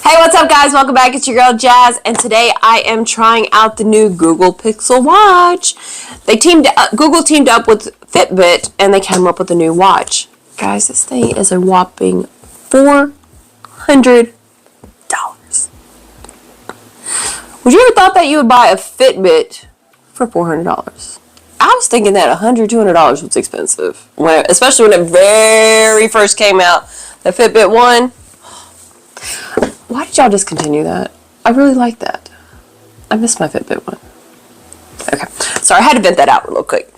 Hey, what's up guys? Welcome back. It's your girl Jazz, and today I am trying out the new Google Pixel watch. Google teamed up with Fitbit and they came up with a new watch. Guys, this thing is a whopping $400. Would you ever thought that you would buy a Fitbit for $400? I was thinking that $100, $200 was expensive, especially when it very first came out. The Fitbit one. Why did y'all discontinue that? I really like that. I miss my Fitbit one. Okay, sorry, I had to vent that out real quick.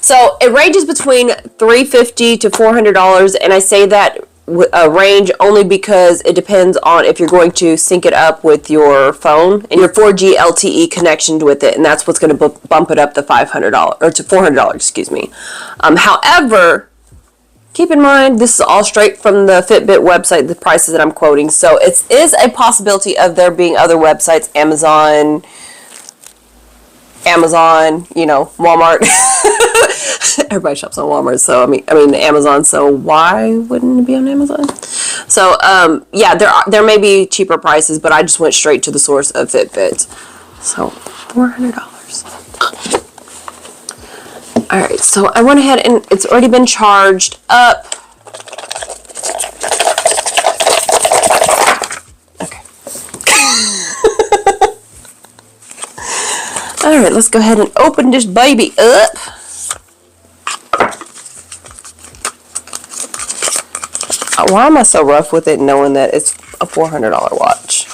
So it ranges between $350 to $400, and I say that range only because it depends on if you're going to sync it up with your phone and your 4G LTE connection with it, and that's what's going to bump it up to $500 or to $400. Excuse me. However, keep in mind, this is all straight from the Fitbit website, the prices that I'm quoting. So it is a possibility of there being other websites, Amazon, you know, Walmart. Everybody shops on Walmart, so I mean Amazon. So why wouldn't it be on Amazon? So yeah, there may be cheaper prices, but I just went straight to the source of Fitbit. So $400. Alright, so I went ahead and it's already been charged up. Okay. Alright, let's go ahead and open this baby up. Why am I so rough with it knowing that it's a $400 watch?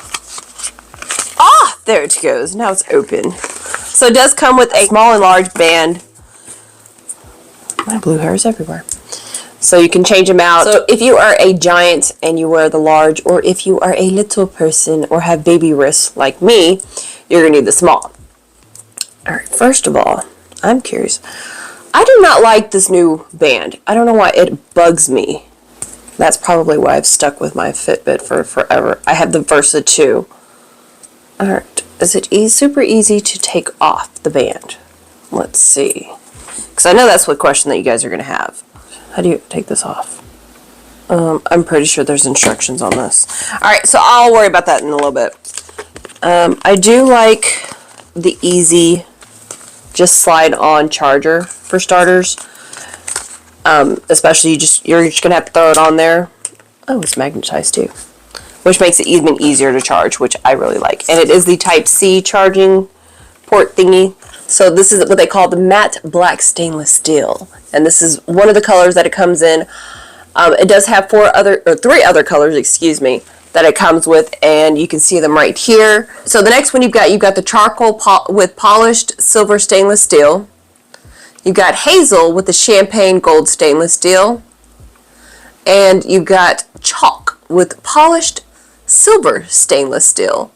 Ah, there it goes. Now it's open. So it does come with a small and large band. My blue hair is everywhere. So you can change them out. So if you are a giant and you wear the large, or if you are a little person or have baby wrists like me, you're going to need the small. Alright, first of all, I'm curious. I do not like this new band. I don't know why it bugs me. That's probably why I've stuck with my Fitbit for forever. I have the Versa 2. Alright, is it super easy to take off the band? Let's see. Because I know that's what question that you guys are going to have. How do you take this off? I'm pretty sure there's instructions on this. Alright, so I'll worry about that in a little bit. I do like the easy, just slide on charger for starters. Especially you're just going to have to throw it on there. Oh, it's magnetized too. Which makes it even easier to charge, which I really like. And it is the Type-C charging port thingy. So this is what they call the matte black stainless steel, and this is one of the colors that it comes in. It does have three other colors, excuse me, that it comes with, and you can see them right here. So the next one you've got the charcoal with polished silver stainless steel. You've got hazel with the champagne gold stainless steel, and you've got chalk with polished silver stainless steel.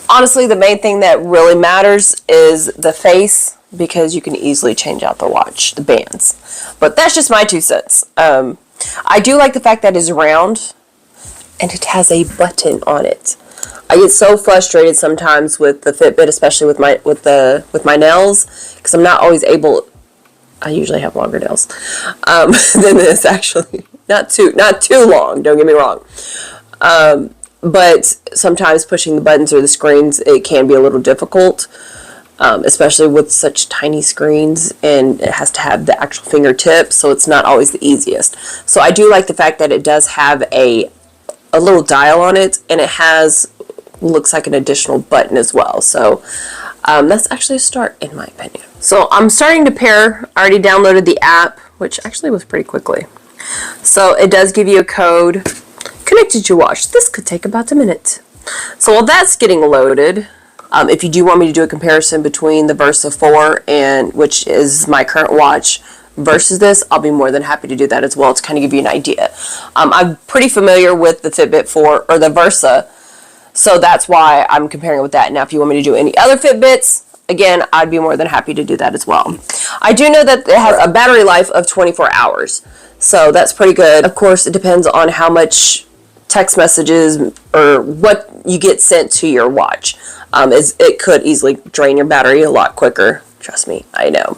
Honestly, the main thing that really matters is the face, because you can easily change out the watch, the bands. But that's just my 2 cents. I do like the fact that it's round and it has a button on it. I get so frustrated sometimes with the Fitbit, especially with my nails, because I'm not always able. I usually have longer nails than this, actually. Not too long. Don't get me wrong. But sometimes pushing the buttons or the screens, it can be a little difficult, especially with such tiny screens, and it has to have the actual fingertip, so it's not always the easiest. So I do like the fact that it does have a little dial on it, and it looks like an additional button as well. So that's actually a start, in my opinion. So I'm starting to pair. I already downloaded the app, which actually was pretty quickly. So it does give you a code. Connected your watch. This could take about a minute. So while that's getting loaded, if you do want me to do a comparison between the Versa 4, which is my current watch, versus this, I'll be more than happy to do that as well, to kind of give you an idea. I'm pretty familiar with the Fitbit 4 or the Versa, so that's why I'm comparing it with that. Now, if you want me to do any other Fitbits, again, I'd be more than happy to do that as well. I do know that it has a battery life of 24 hours, so that's pretty good. Of course, it depends on how much text messages or what you get sent to your watch. It could easily drain your battery a lot quicker. Trust me, I know.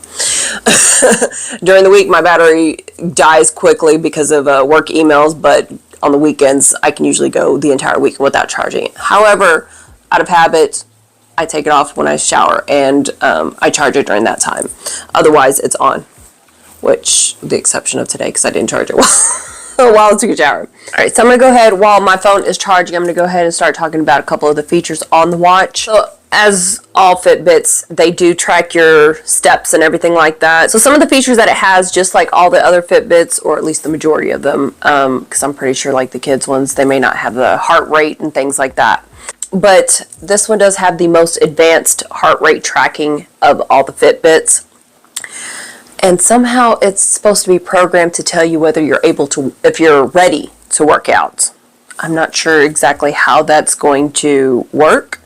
During the week, my battery dies quickly because of work emails, but on the weekends, I can usually go the entire weekend without charging it. However, out of habit, I take it off when I shower, and I charge it during that time. Otherwise, it's on, which the exception of today, because I didn't charge it while I took a shower. All right, so I'm going to go ahead, while my phone is charging, I'm going to go ahead and start talking about a couple of the features on the watch. So, as all Fitbits, they do track your steps and everything like that. So some of the features that it has, just like all the other Fitbits, or at least the majority of them, because I'm pretty sure like the kids ones, they may not have the heart rate and things like that. But this one does have the most advanced heart rate tracking of all the Fitbits. And somehow it's supposed to be programmed to tell you whether you're able to, if you're ready to work out. I'm not sure exactly how that's going to work,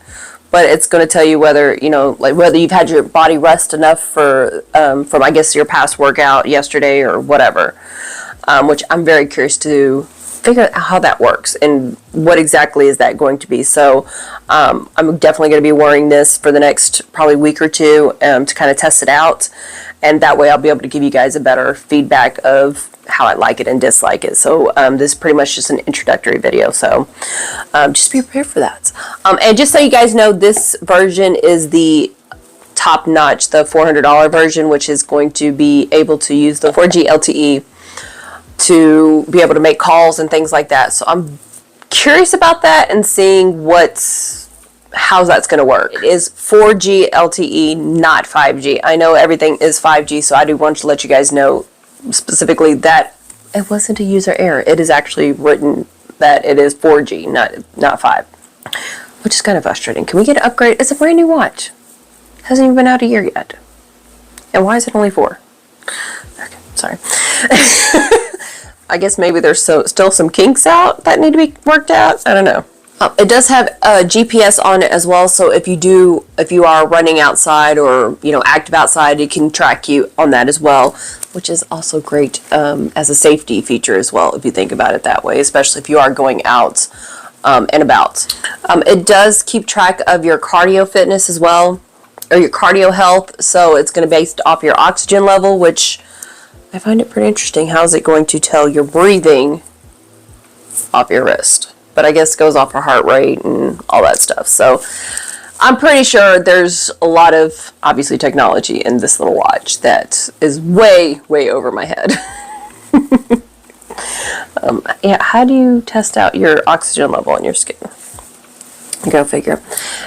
but it's going to tell you whether, you know, like whether you've had your body rest enough for, from I guess your past workout yesterday or whatever, which I'm very curious to figure out how that works and what exactly is that going to be. So I'm definitely going to be wearing this for the next probably week or two to kind of test it out, and that way I'll be able to give you guys a better feedback of how I like it and dislike it. So this is pretty much just an introductory video, so just be prepared for that. And just so you guys know, this version is the top notch, the $400 version, which is going to be able to use the 4G LTE to be able to make calls and things like that. So I'm curious about that and seeing how that's going to work. It is 4G LTE, not 5G. I know everything is 5G, so I do want to let you guys know specifically that it wasn't a user error. It is actually written that it is 4G, not 5, which is kind of frustrating. Can we get an upgrade? It's a brand new watch. It hasn't even been out a year yet. And why is it only 4? Okay, sorry. I guess maybe there's still some kinks out that need to be worked out. I don't know. It does have GPS on it as well, so if you are running outside or active outside, it can track you on that as well, which is also great as a safety feature as well, if you think about it that way, especially if you are going out and about. It does keep track of your cardio fitness as well, or your cardio health, so it's going to be based off your oxygen level, which I find it pretty interesting. How is it going to tell your breathing off your wrist? But I guess it goes off your heart rate and all that stuff. So I'm pretty sure there's a lot of, obviously, technology in this little watch that is way, way over my head. Yeah, how do you test out your oxygen level in your skin? Go figure.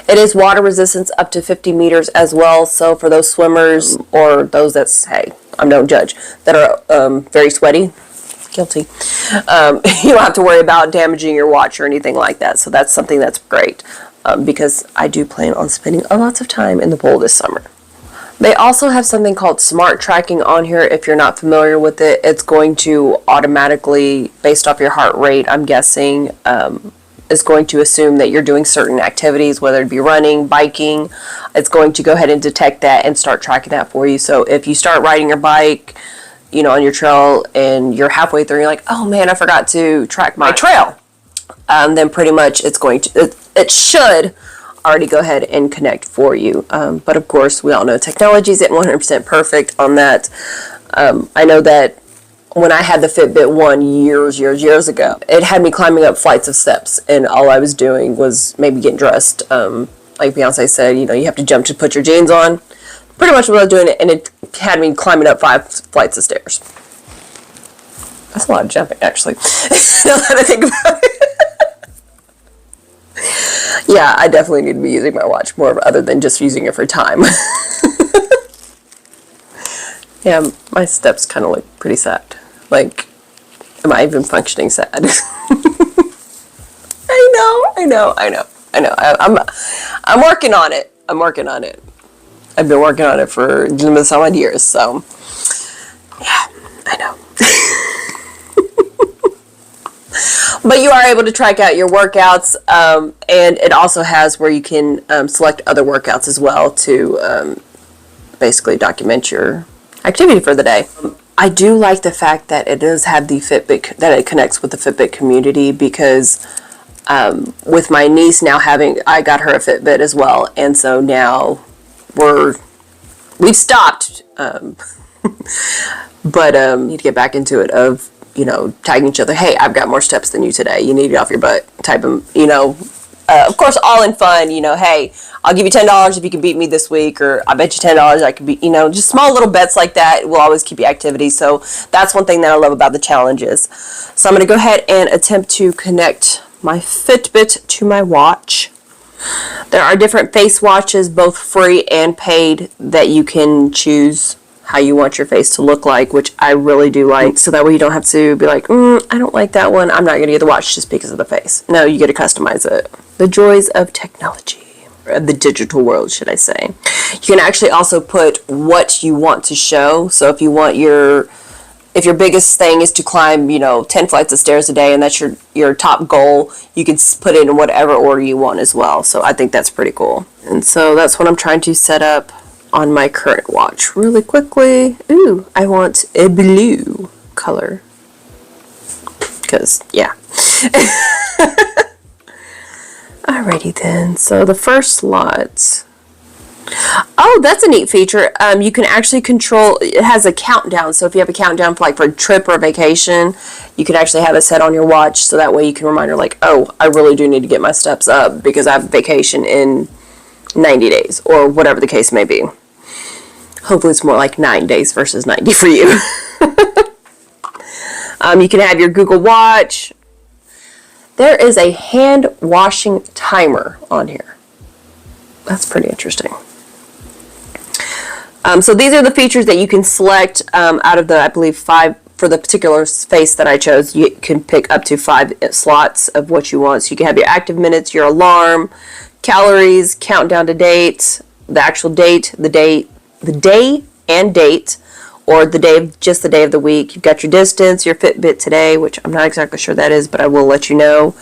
It is water resistance up to 50 meters as well. So for those swimmers or those that's, hey, I'm no judge, that are very sweaty, guilty, you don't have to worry about damaging your watch or anything like that. So that's something that's great because I do plan on spending a lot of time in the pool this summer. They also have something called smart tracking on here. If you're not familiar with it, it's going to automatically, based off your heart rate, I'm guessing, is going to assume that you're doing certain activities, whether it be running, biking. It's going to go ahead and detect that and start tracking that for you. So if you start riding your bike, on your trail, and you're halfway through, you're like, oh man, I forgot to track my trail. Then pretty much it's going to, it should already go ahead and connect for you. But of course, we all know technology isn't 100% perfect on that. I know that when I had the Fitbit 1 years ago, it had me climbing up flights of steps, and all I was doing was maybe getting dressed. Like Beyonce said, you have to jump to put your jeans on. Pretty much what I was doing, and it had me climbing up 5 flights of stairs. That's a lot of jumping, actually. Now that I think about it. Yeah, I definitely need to be using my watch more other than just using it for time. Yeah, my steps kind of look pretty sad. Like, am I even functioning sad? I know. I'm working on it. I've been working on it for so many years, so yeah, I know. But you are able to track out your workouts, and it also has where you can select other workouts as well to basically document your activity for the day. I do like the fact that it does have the Fitbit, that it connects with the Fitbit community, because with my niece now I got her a Fitbit as well, and so now we've stopped, but need to get back into it of you know, tagging each other. Hey, I've got more steps than you today. You need to get off your butt. Type of, you know, of course, all in fun, you know, hey, I'll give you $10 if you can beat me this week, or I bet you $10 I could beat, you know, just small little bets like that will always keep you activity. So that's one thing that I love about the challenges. So I'm going to go ahead and attempt to connect my Fitbit to my watch. There are different face watches, both free and paid, that you can choose how you want your face to look like, which I really do like. So that way you don't have to be like, I don't like that one, I'm not going to get the watch just because of the face. No, you get to customize it. The joys of technology. The digital world, should I say. You can actually also put what you want to show. So if you want if your biggest thing is to climb, you know, 10 flights of stairs a day, and that's your top goal, you can put it in whatever order you want as well. So I think that's pretty cool. And so that's what I'm trying to set up on my current watch really quickly. Ooh, I want a blue color. Because, yeah. Alrighty then. So the first slot. Oh, that's a neat feature. You can actually control, it has a countdown. So if you have a countdown for a trip or a vacation, you can actually have it set on your watch. So that way you can remind her like, oh, I really do need to get my steps up because I have a vacation in 90 days or whatever the case may be. Hopefully it's more like 9 days versus 90 for you. You can have your Google Watch. There is a hand washing timer on here. That's pretty interesting. So these are the features that you can select out of the, I believe, 5, for the particular face that I chose. You can pick up to 5 slots of what you want. So you can have your active minutes, your alarm, calories, countdown to date, the actual date, the day and date, or the day of, just the day of the week. You've got your distance, your Fitbit today, which I'm not exactly sure that is, but I will let you know.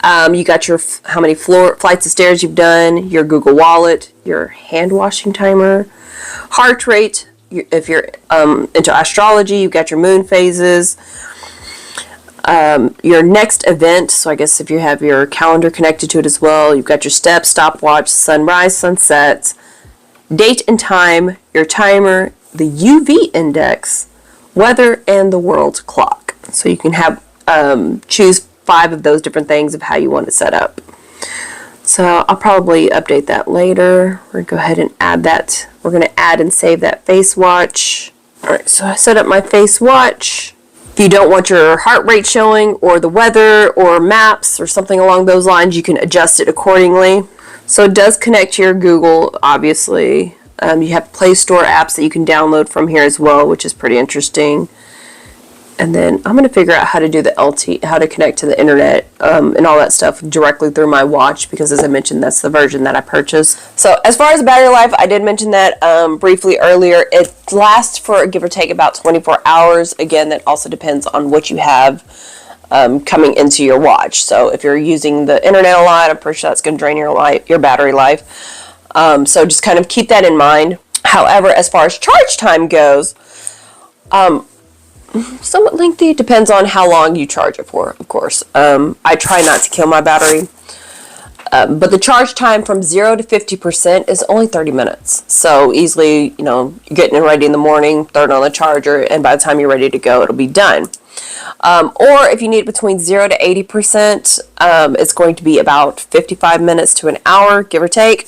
You got your how many flights of stairs you've done, your Google Wallet, your hand washing timer, heart rate. If you're into astrology, you've got your moon phases, your next event. So I guess if you have your calendar connected to it as well, you've got your steps, stopwatch, sunrise, sunset, date and time, your timer, the UV index, weather, and the world clock. So you can have choose 5 of those different things of how you want it set up. So I'll probably update that later. We're going to go ahead and add that. We're going to add and save that face watch. Alright, so I set up my face watch. If you don't want your heart rate showing, or the weather, or maps, or something along those lines, you can adjust it accordingly. So it does connect to your Google, obviously. You have Play Store apps that you can download from here as well, which is pretty interesting. And then I'm going to figure out how to do the how to connect to the internet and all that stuff directly through my watch, because as I mentioned, that's the version that I purchased. So as far as battery life, I did mention that briefly earlier. It lasts for give or take about 24 hours. Again, that also depends on what you have coming into your watch. So if you're using the internet a lot, I'm pretty sure that's going to drain your battery life. So just kind of keep that in mind. However, as far as charge time goes, somewhat lengthy. Depends on how long you charge it for, of course. I try not to kill my battery. But the charge time from 0 to 50% is only 30 minutes. So easily, you know, you're getting it ready in the morning, throw it on the charger, and by the time you're ready to go, it'll be done. Or if you need between 0 to 80%, it's going to be about 55 minutes to an hour, give or take.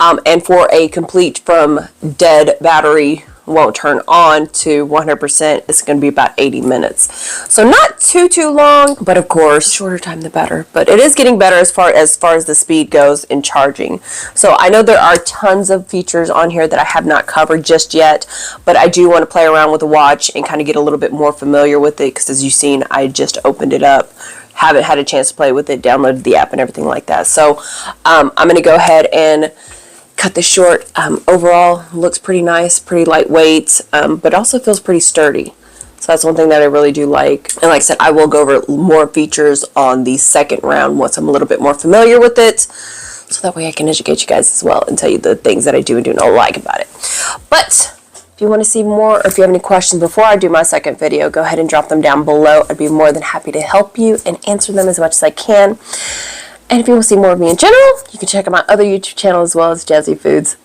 And for a complete from dead battery won't turn on to 100%, it's going to be about 80 minutes. So not too long, but of course, shorter time the better. But it is getting better as far as the speed goes in charging. So I know there are tons of features on here that I have not covered just yet, but I do want to play around with the watch and kind of get a little bit more familiar with it, because as you've seen, I just opened it up. Haven't had a chance to play with it, downloaded the app and everything like that. So I'm going to go ahead and cut this short. Overall, looks pretty nice, pretty lightweight, but also feels pretty sturdy. So that's one thing that I really do like. And like I said, I will go over more features on the second round once I'm a little bit more familiar with it. So that way I can educate you guys as well and tell you the things that I do and do not like about it. But if you want to see more, or if you have any questions before I do my second video, go ahead and drop them down below. I'd be more than happy to help you and answer them as much as I can. And if you want to see more of me in general, you can check out my other YouTube channel as well as Jazzy Foodz.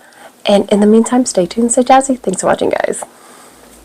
And in the meantime, stay tuned and stay jazzy. Thanks for watching, guys.